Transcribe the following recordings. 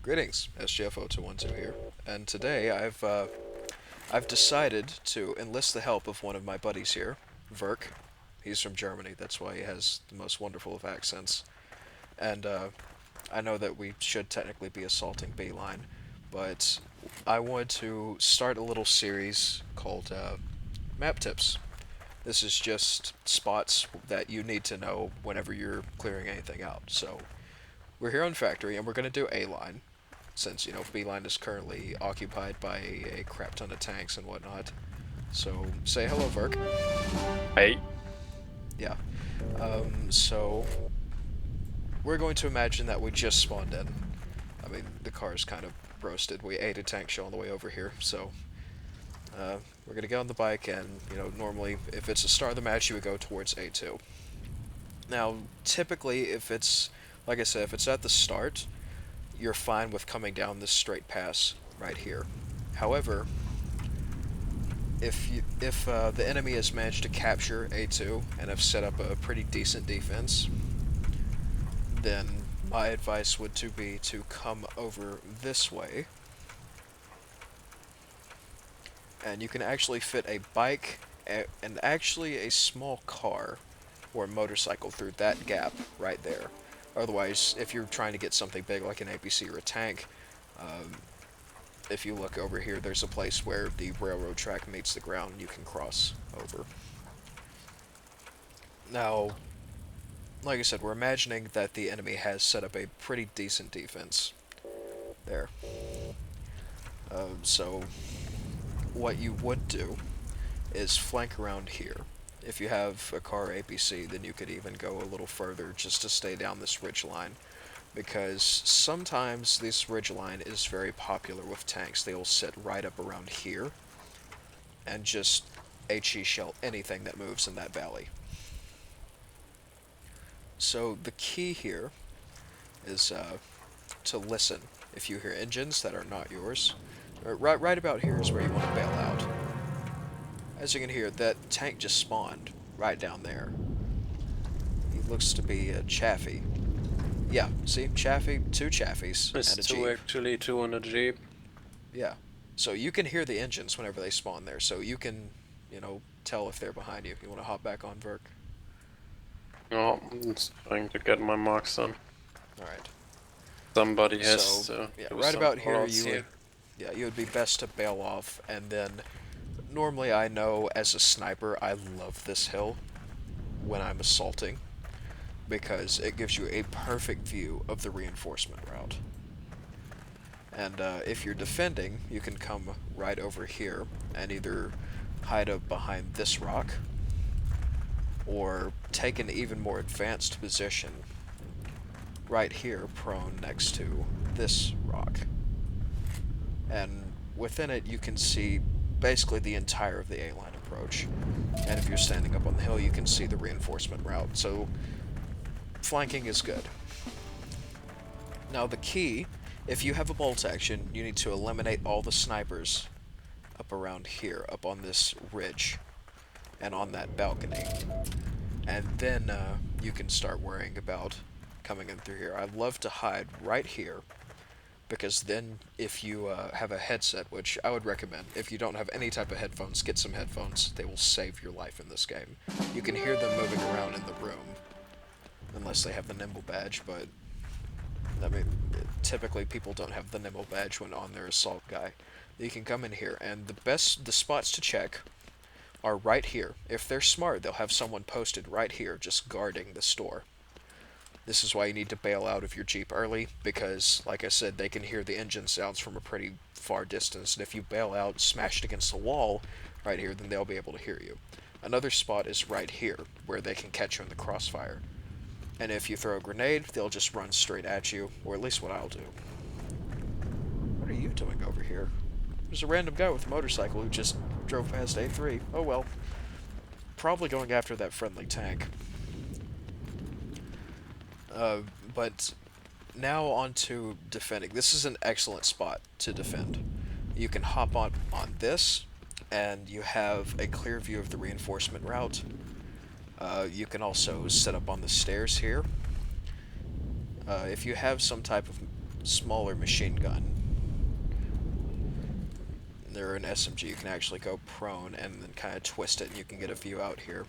Greetings, SGFO212 here, and today I've decided to enlist the help of one of my buddies here, Verk. He's from Germany, that's why he has the most wonderful of accents. And I know that we should technically be assaulting Beeline, but I wanted to start a little series called Map Tips. This is just spots that you need to know whenever you're clearing anything out. So we're here on Factory, and we're going to do A line, since, Beeline is currently occupied by a crap ton of tanks and whatnot. So, say hello, Verk. Hey. Yeah. So, we're going to imagine that we just spawned in. I mean, the car's kind of roasted. We ate a tank shell on the way over here, so we're going to get on the bike, and, normally, if it's the start of the match, you would go towards A2. Now, typically, if it's, like I said, if it's at the start, you're fine with coming down this straight pass right here. However, if the enemy has managed to capture A2 and have set up a pretty decent defense, then my advice would to be to come over this way, and you can actually fit a bike and actually a small car or motorcycle through that gap right there. Otherwise, if you're trying to get something big like an APC or a tank, um, if you look over here, there's a place where the railroad track meets the ground and you can cross over. Now, like I said, we're imagining that the enemy has set up a pretty decent defense there. So, what you would do is flank around here. If you have a car APC, then you could even go a little further just to stay down this ridge line, because sometimes this ridge line is very popular with tanks. They will sit right up around here and just HE shell anything that moves in that valley. So the key here is to listen. If you hear engines that are not yours, right about here is where you want to bail out. As you can hear, that tank just spawned right down there. He looks to be a Chaffee. Yeah, see? Chaffee, two Chaffies, It's and a two Jeep. actually, two on a Jeep. Yeah. So you can hear the engines whenever they spawn there, so you can, tell if they're behind you. You want to hop back on, Verk? Oh, I'm just trying to get my marks on. Alright. Somebody has So, to yeah, do right some about here, callouts here. you would be best to bail off, and then, normally I know as a sniper, I love this hill when I'm assaulting, because it gives you a perfect view of the reinforcement route. And if you're defending, you can come right over here and either hide up behind this rock, or take an even more advanced position right here, prone next to this rock. And within it, you can see basically the entire of the A-line approach. And if you're standing up on the hill, you can see the reinforcement route. So, flanking is good. Now the key, if you have a bolt action, you need to eliminate all the snipers up around here, up on this ridge, and on that balcony. And then you can start worrying about coming in through here. I love to hide right here, because then if you have a headset, which I would recommend, if you don't have any type of headphones, get some headphones. They will save your life in this game. You can hear them moving around in the room, unless they have the Nimble badge, but I mean, typically people don't have the Nimble badge when on their assault guy. You can come in here, and the spots to check are right here. If they're smart, they'll have someone posted right here just guarding the store. This is why you need to bail out of your Jeep early, because, like I said, they can hear the engine sounds from a pretty far distance, and if you bail out smashed against the wall right here, then they'll be able to hear you. Another spot is right here, where they can catch you in the crossfire. And if you throw a grenade, they'll just run straight at you, or at least what I'll do. What are you doing over here? There's a random guy with a motorcycle who just drove past A3. Oh well. Probably going after that friendly tank. But now on to defending. This is an excellent spot to defend. You can hop on this, and you have a clear view of the reinforcement route. You can also set up on the stairs here. If you have some type of smaller machine gun. They're an SMG. You can actually go prone and then kind of twist it, and you can get a view out here.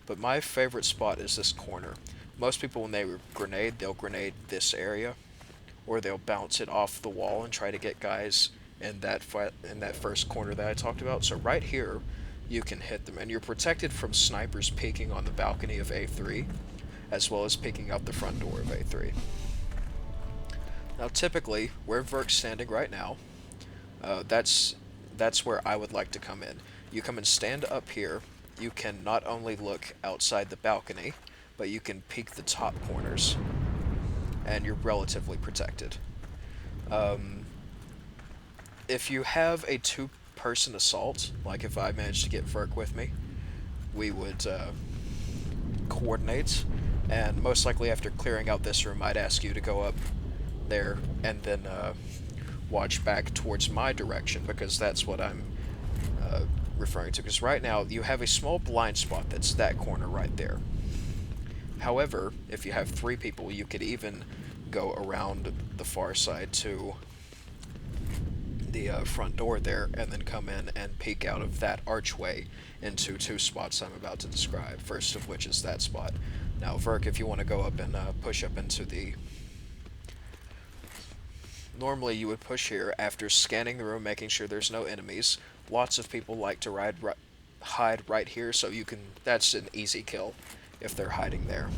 But my favorite spot is this corner. Most people, when they grenade, they'll grenade this area, or they'll bounce it off the wall and try to get guys in that first corner that I talked about. So right here, you can hit them, and you're protected from snipers peeking on the balcony of A3, as well as peeking out the front door of A3. Now, typically, where Verk's standing right now, that's where I would like to come in. You come and stand up here. You can not only look outside the balcony, but you can peek the top corners, and you're relatively protected. If you have a two-person assault, like if I managed to get Verk with me, we would coordinate, and most likely after clearing out this room, I'd ask you to go up there and then watch back towards my direction, because that's what I'm referring to. Because right now, you have a small blind spot that's that corner right there. However, if you have 3 people, you could even go around the far side to the front door there, and then come in and peek out of that archway into 2 spots I'm about to describe, first of which is that spot. Now, Verk, if you want to go up and push up into the... Normally you would push here after scanning the room, making sure there's no enemies. Lots of people like to hide right here, so you can... That's an easy kill if they're hiding there.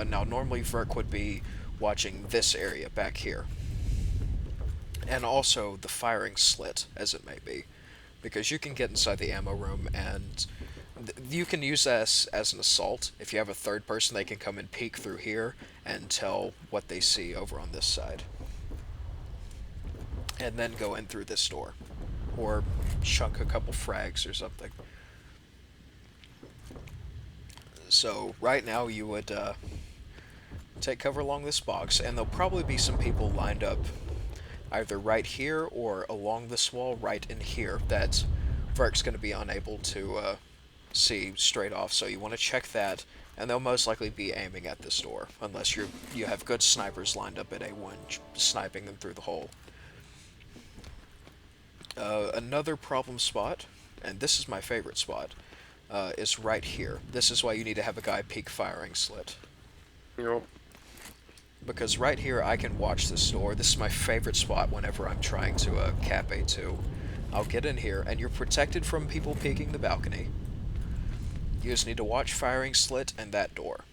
Now, normally Verk would be watching this area back here, and also the firing slit, as it may be, because you can get inside the ammo room, and you can use this as an assault. If you have a third person, they can come and peek through here and tell what they see over on this side, and then go in through this door, or chunk a couple frags or something. So right now you would take cover along this box, and there'll probably be some people lined up either right here or along this wall right in here that Verk's going to be unable to see straight off, so you want to check that, and they'll most likely be aiming at this door, unless you have good snipers lined up at A1, sniping them through the hole. Another problem spot, and this is my favorite spot, is right here. This is why you need to have a guy peek firing slit. Yep. Because right here I can watch this door. This is my favorite spot whenever I'm trying to cap A2. I'll get in here, and you're protected from people peeking the balcony. You just need to watch firing slit and that door.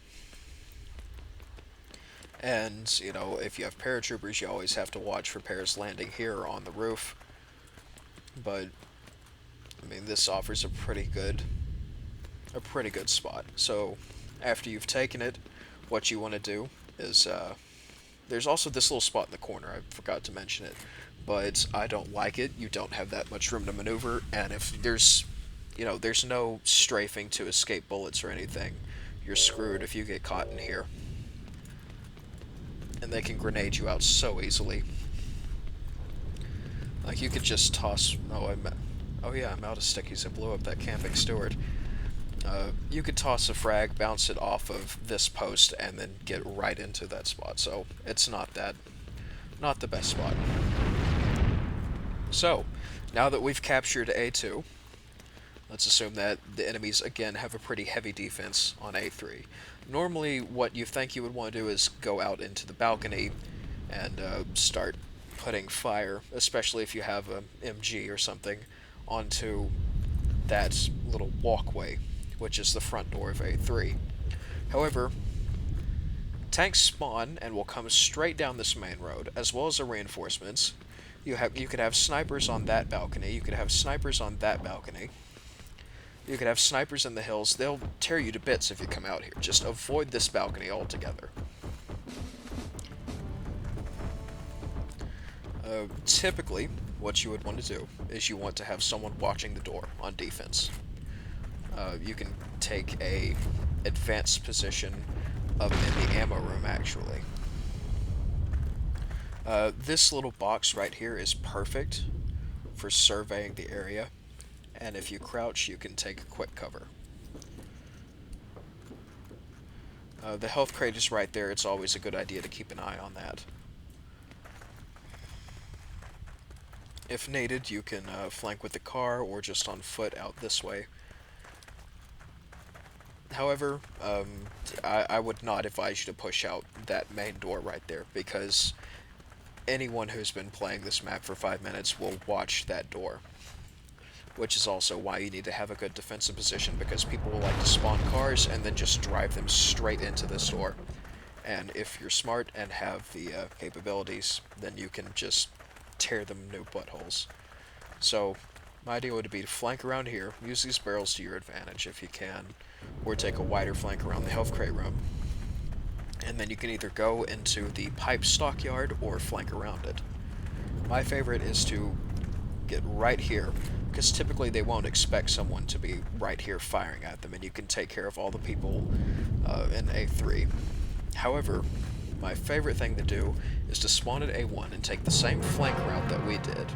And, you know, if you have paratroopers, you always have to watch for pairs landing here on the roof. But, I mean, this offers a pretty good spot. So, after you've taken it, what you want to do is, there's also this little spot in the corner. I forgot to mention it, but I don't like it. You don't have that much room to maneuver, and if there's, you know, there's no strafing to escape bullets or anything, you're screwed if you get caught in here. And they can grenade you out so easily. Like, you could just toss... Oh yeah, I'm out of stickies. I blew up that camping steward. You could toss a frag, bounce it off of this post, and then get right into that spot. So, it's not the best spot. So, now that we've captured A2, let's assume that the enemies, again, have a pretty heavy defense on A3. Normally, what you think you would want to do is go out into the balcony and start putting fire, especially if you have a MG or something, onto that little walkway, which is the front door of A3. However, tanks spawn and will come straight down this main road, as well as the reinforcements. You could have snipers on that balcony, you could have snipers on that balcony, you could have snipers in the hills. They'll tear you to bits if you come out here. Just avoid this balcony altogether. Typically, what you would want to do is you want to have someone watching the door on defense. You can take a advanced position up in the ammo room, actually. This little box right here is perfect for surveying the area, and if you crouch, you can take a quick cover. The health crate is right there. It's always a good idea to keep an eye on that. If needed, you can flank with the car or just on foot out this way. However, I would not advise you to push out that main door right there, because anyone who's been playing this map for 5 minutes will watch that door. Which is also why you need to have a good defensive position, because people will like to spawn cars and then just drive them straight into this door. And if you're smart and have the capabilities, then you can just tear them new buttholes. So, my idea would be to flank around here, use these barrels to your advantage if you can, or take a wider flank around the health crate room. And then you can either go into the pipe stockyard or flank around it. My favorite is to get right here, because typically they won't expect someone to be right here firing at them, and you can take care of all the people in A3. However, my favorite thing to do is to spawn at A1 and take the same flank route that we did,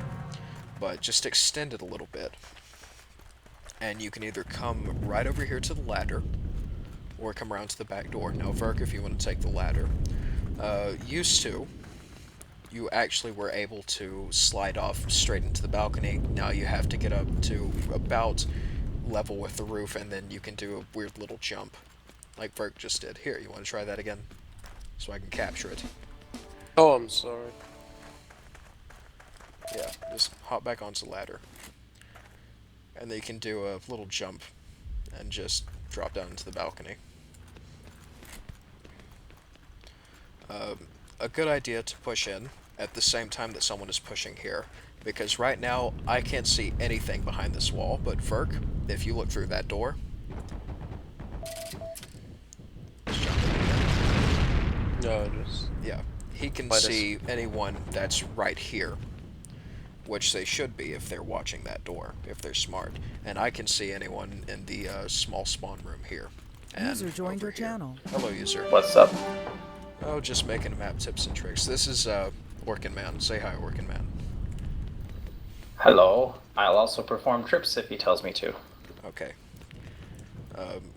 but just extend it a little bit. And you can either come right over here to the ladder, or come around to the back door. Now, Verk, if you want to take the ladder, used to, you actually were able to slide off straight into the balcony. Now you have to get up to about level with the roof, and then you can do a weird little jump, like Verk just did. Here, you want to try that again? So I can capture it. Oh, I'm sorry. Yeah, just hop back onto the ladder. And then you can do a little jump and just drop down into the balcony. A good idea to push in at the same time that someone is pushing here, because right now I can't see anything behind this wall, but Verk, if you look through that door, just jump in again. No, just... Yeah, he can Might see anyone that's right here, which they should be if they're watching that door, if they're smart. And I can see anyone in the small spawn room here. And User joined over your here. channel. Hello, user. What's up? Oh, just making map tips and tricks. This is Orkin Man. Say hi, Orkin Man. Hello. I'll also perform trips if he tells me to. Okay.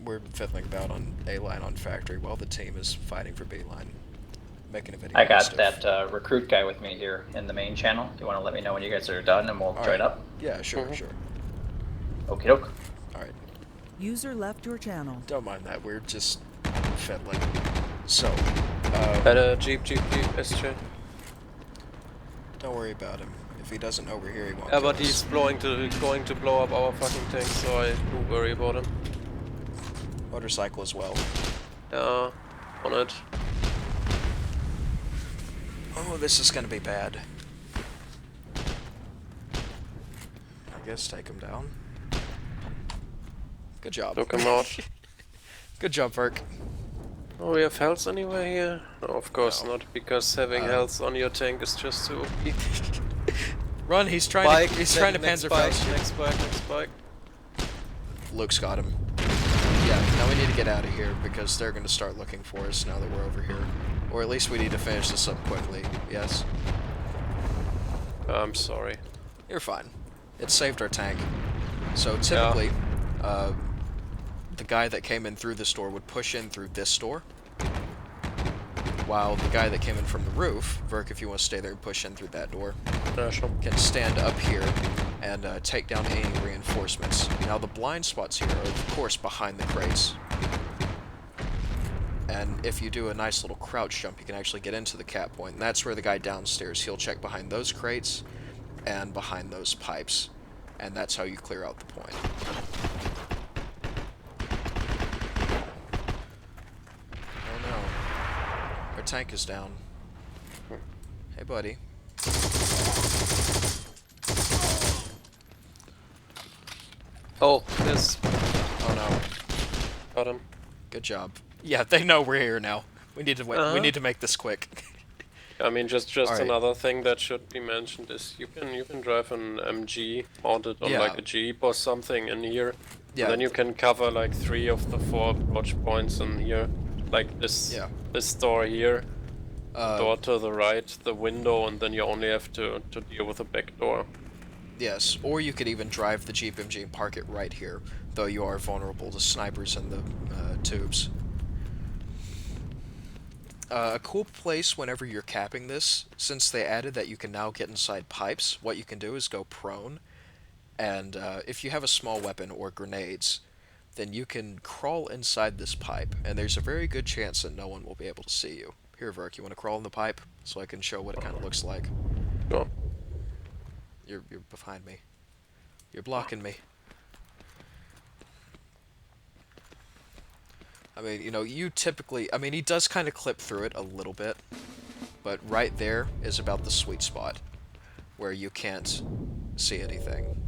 We're fiddling about on A line on factory while the team is fighting for B line. Making a video. I got stuff. that recruit guy with me here in the main channel. You want to let me know when you guys are done and we'll All join right. up? Yeah, sure, sure. Okie doke. Alright. User left your channel. Don't mind that. We're just fiddling. So, Better Jeep, SJ. don't worry about him. If he doesn't over here, he won't. Yeah, kill but us. he's going to blow up our fucking tank, so I do worry about him. Motorcycle as well. Yeah, on it. Oh, this is gonna be bad. I guess take him down. Good job. Took him out. Good job, Verk. Oh, we have health anyway here? No, of course No. not, because having Uh, health on your tank is just too OP. Run! He's trying Bike, to. He's trying to next Panzer bike, Faust you. next bike, next bike. Luke's got him. Yeah. Now we need to get out of here because they're gonna start looking for us now that we're over here, or at least we need to finish this up quickly. Yes. I'm sorry. You're fine. It saved our tank. So typically, the guy that came in through this door would push in through this door, while the guy that came in from the roof, Verk, if you want to stay there and push in through that door, Yeah, sure. can stand up here and take down any reinforcements. Now the blind spots here are of course behind the crates. And if you do a nice little crouch jump, you can actually get into the cap point, and that's where the guy downstairs, he'll check behind those crates and behind those pipes, and that's how you clear out the point. Oh no. Our tank is down. Hey buddy. Oh, this. Oh no. Got him. Good job. Yeah, they know we're here now. We need to wait. We Uh-huh. need to make this quick. I mean, just Alright. another thing that should be mentioned is you can drive an MG mounted on Yeah. like a Jeep or something in here. Yeah. And then you can cover like 3 of the 4 approach points in here, like this Yeah. this door here, Uh, door to the right, the window, and then you only have to deal with the back door. Yes, or you could even drive the Jeep MG and park it right here, though you are vulnerable to snipers and the tubes. A cool place whenever you're capping this, since they added that you can now get inside pipes, what you can do is go prone, and if you have a small weapon or grenades, then you can crawl inside this pipe, and there's a very good chance that no one will be able to see you. Here, Verk, you want to crawl in the pipe so I can show what it kind of looks like? Sure. You're behind me. You're blocking me. I mean, you know, you typically... I mean, he does kind of clip through it a little bit, but right there is about the sweet spot where you can't see anything.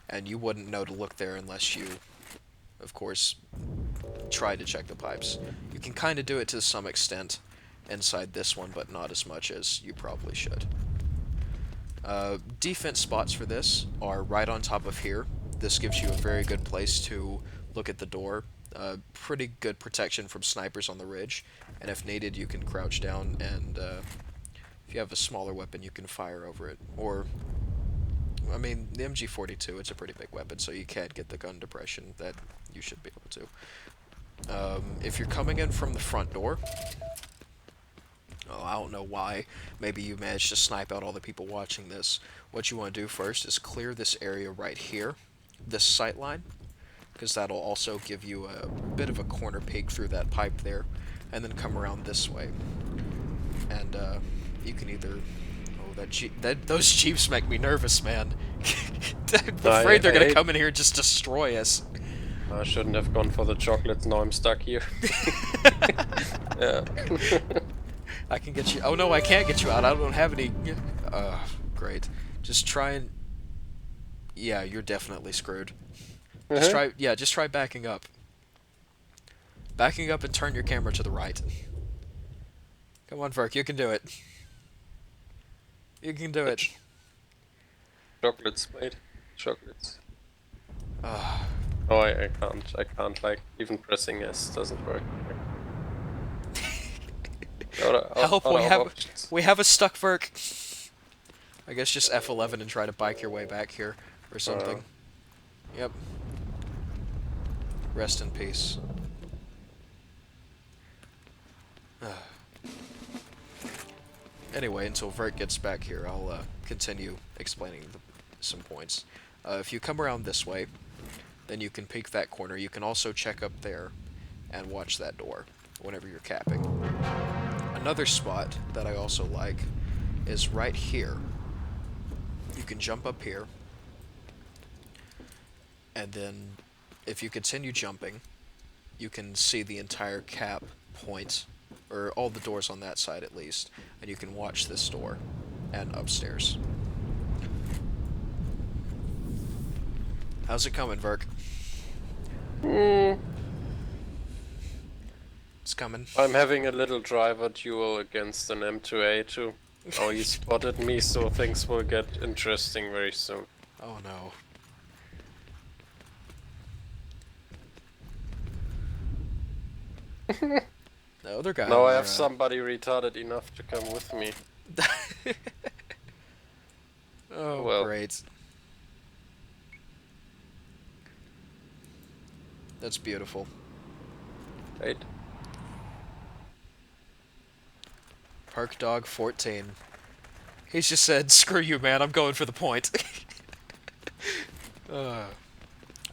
And you wouldn't know to look there unless you, of course, try to check the pipes. You can kind of do it to some extent inside this one, but not as much as you probably should. Defense spots for this are right on top of here. This gives you a very good place to look at the door. Pretty good protection from snipers on the ridge, and if needed you can crouch down and if you have a smaller weapon you can fire over it. Or, I mean, the MG42, it's a pretty big weapon, so you can get the gun depression that you should be able to. If you're coming in from the front door, I don't know why, maybe you managed to snipe out all the people watching this. What you want to do first is clear this area right here, this sight line, because that'll also give you a bit of a corner peek through that pipe there, and then come around this way. And you can either... Oh, those jeeps make me nervous, man. I'm afraid they're gonna come in here and just destroy us. I shouldn't have gone for the chocolates, now I'm stuck here. Yeah. I can get you... Oh no, I can't get you out, I don't have any... Great. Just try and... Yeah, you're definitely screwed. Just try backing up. Backing up and turn your camera to the right. Come on, Verk, you can do it. You can do it. Chocolates, mate. Chocolates. Oh, I can't, like, even pressing S doesn't work. Help, we have a stuck Verk. I guess just F11 and try to bike your way back here, or something. Yep. Rest in peace. Anyway, until Vert gets back here, I'll continue explaining some points. If you come around this way, then you can peek that corner. You can also check up there and watch that door whenever you're capping. Another spot that I also like is right here. You can jump up here, and then if you continue jumping, you can see the entire cap point, or all the doors on that side at least, and you can watch this door and upstairs. How's it coming, Verk? It's coming. I'm having a little driver duel against an M2A2. Oh, he spotted me, so things will get interesting very soon. Oh no. The other guy. Now I have somebody retarded enough to come with me. Oh, well. Great. That's beautiful. Right? Park Dog 14. He's just said, screw you, man, I'm going for the point. I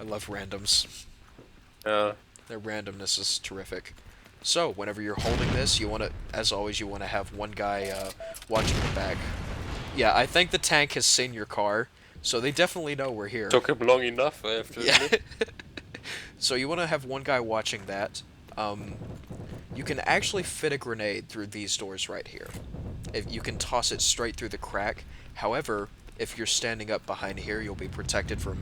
love randoms. Yeah. Their randomness is terrific. So, whenever you're holding this, you want to, as always, you want to have one guy watching the back. Yeah, I think the tank has seen your car, so they definitely know we're here. Took him long enough, I have to admit. So you want to have one guy watching that. You can actually fit a grenade through these doors right here. If you can toss it straight through the crack. However, if you're standing up behind here, you'll be protected from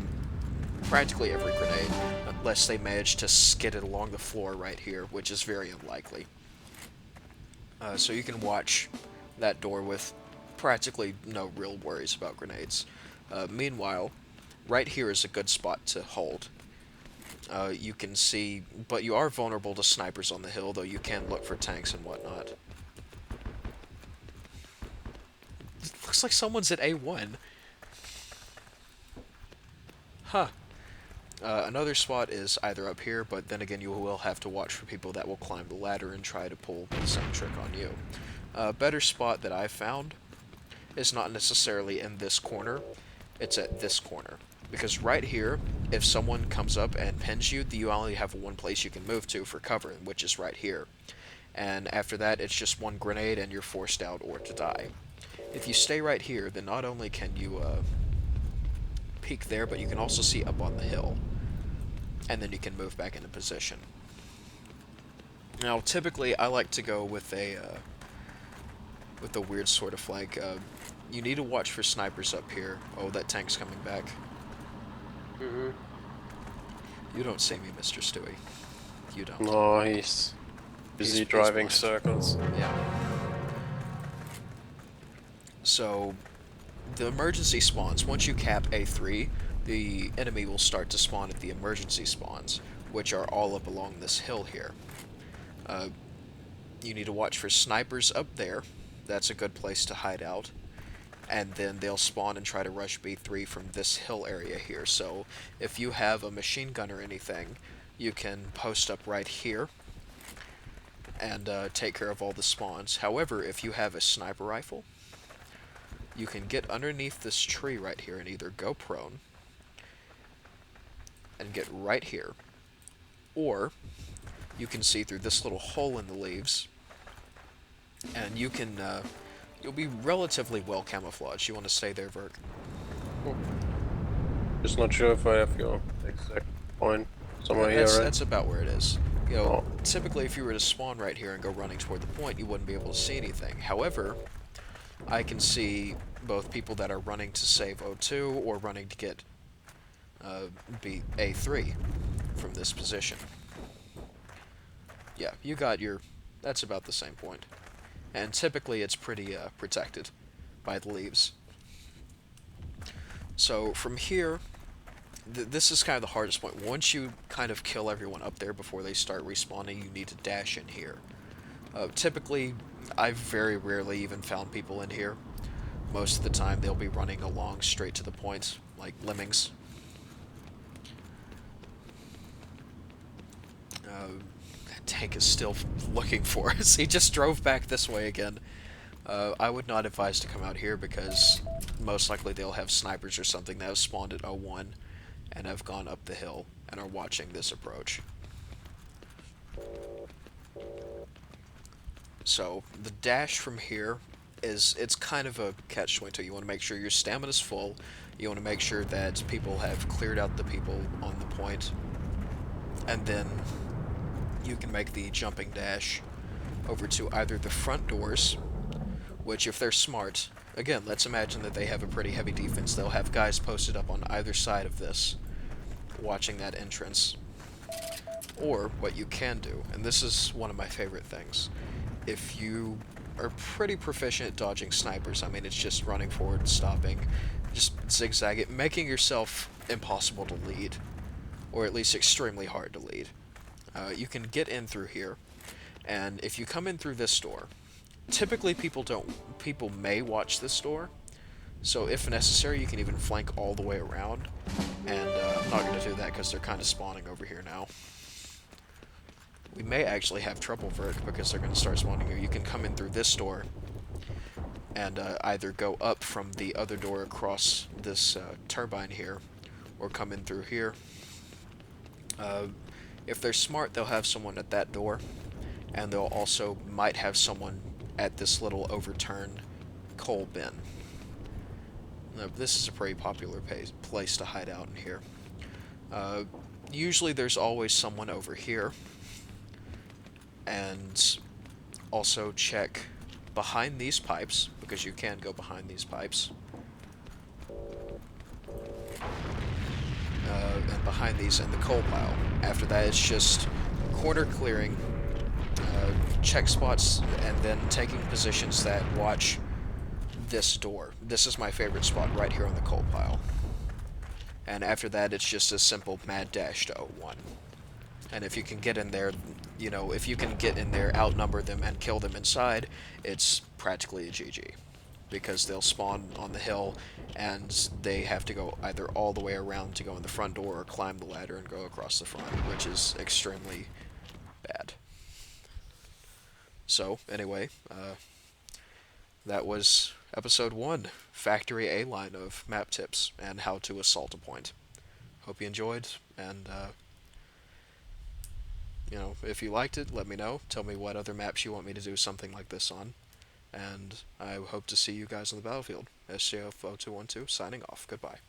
practically every grenade, unless they manage to skid it along the floor right here, which is very unlikely. So you can watch that door with practically no real worries about grenades. Meanwhile, right here is a good spot to hold. You can see, but you are vulnerable to snipers on the hill, though you can look for tanks and whatnot. It looks like someone's at A1. Huh. Another spot is either up here, but then again you will have to watch for people that will climb the ladder and try to pull the same trick on you. A better spot that I've found is not necessarily in this corner, it's at this corner. Because right here, if someone comes up and pins you, you only have one place you can move to for cover, which is right here. And after that, it's just one grenade and you're forced out or to die. If you stay right here, then not only can you peek there, but you can also see up on the hill. And then you can move back into position. Now, typically, I like to go with a weird sort of flank. You need to watch for snipers up here. Oh, that tank's coming back. Mm-hmm. You don't see me, Mr. Stewie. You don't. No, he's busy He's driving blind. circles. Yeah. So, the emergency spawns, once you cap A3, the enemy will start to spawn at the emergency spawns, which are all up along this hill here. You need to watch for snipers up there. That's a good place to hide out. And then they'll spawn and try to rush B3 from this hill area here. So, if you have a machine gun or anything, you can post up right here and take care of all the spawns. However, if you have a sniper rifle, you can get underneath this tree right here and either go prone and get right here, or you can see through this little hole in the leaves, and you can, you'll be relatively well camouflaged. You want to stay there, Verk. Just not sure if I have your exact point. Somewhere here, right? That's about where it is. You know, Oh. typically if you were to spawn right here and go running toward the point, you wouldn't be able to see anything. However, I can see both people that are running to save O2 or running to get A3 from this position. Yeah, you got your... That's about the same point. And typically it's pretty protected by the leaves. So from here, this is kind of the hardest point. Once you kind of kill everyone up there before they start respawning, you need to dash in here. Typically, I've very rarely even found people in here. Most of the time they'll be running along straight to the point, like lemmings. That tank is still looking for us. He just drove back this way again. I would not advise to come out here because most likely they'll have snipers or something that have spawned at O1 and have gone up the hill and are watching this approach. So, the dash from here it's kind of a catch-22. You want to make sure your stamina's full. You want to make sure that people have cleared out the people on the point. And then you can make the jumping dash over to either the front doors, which if they're smart, again, let's imagine that they have a pretty heavy defense. They'll have guys posted up on either side of this, watching that entrance. Or, what you can do, and this is one of my favorite things, if you are pretty proficient at dodging snipers, I mean, it's just running forward, stopping, just zigzag it, making yourself impossible to lead, or at least extremely hard to lead. You can get in through here, and if you come in through this door, typically people may watch this door, so if necessary you can even flank all the way around, and I'm not going to do that because they're kind of spawning over here now. We may actually have trouble, Vert, because they're going to start spawning here. You can come in through this door and either go up from the other door across this turbine here, or come in through here. If they're smart, they'll have someone at that door, and they'll also might have someone at this little overturned coal bin. Now, this is a pretty popular place to hide out in here. Usually there's always someone over here. And also check behind these pipes, because you can go behind these pipes. And behind these and the coal pile. After that it's just corner clearing, check spots, and then taking positions that watch this door. This is my favorite spot right here on the coal pile. And after that it's just a simple mad dash to O1. And if you can get in there, you know, if you can get in there, outnumber them, and kill them inside, it's practically a GG. because they'll spawn on the hill, and they have to go either all the way around to go in the front door or climb the ladder and go across the front, which is extremely bad. So, anyway, that was episode 1, Factory A-Line of map tips and how to assault a point. Hope you enjoyed, and, if you liked it, let me know. Tell me what other maps you want me to do something like this on. And I hope to see you guys on the battlefield. SJF0212 signing off. Goodbye.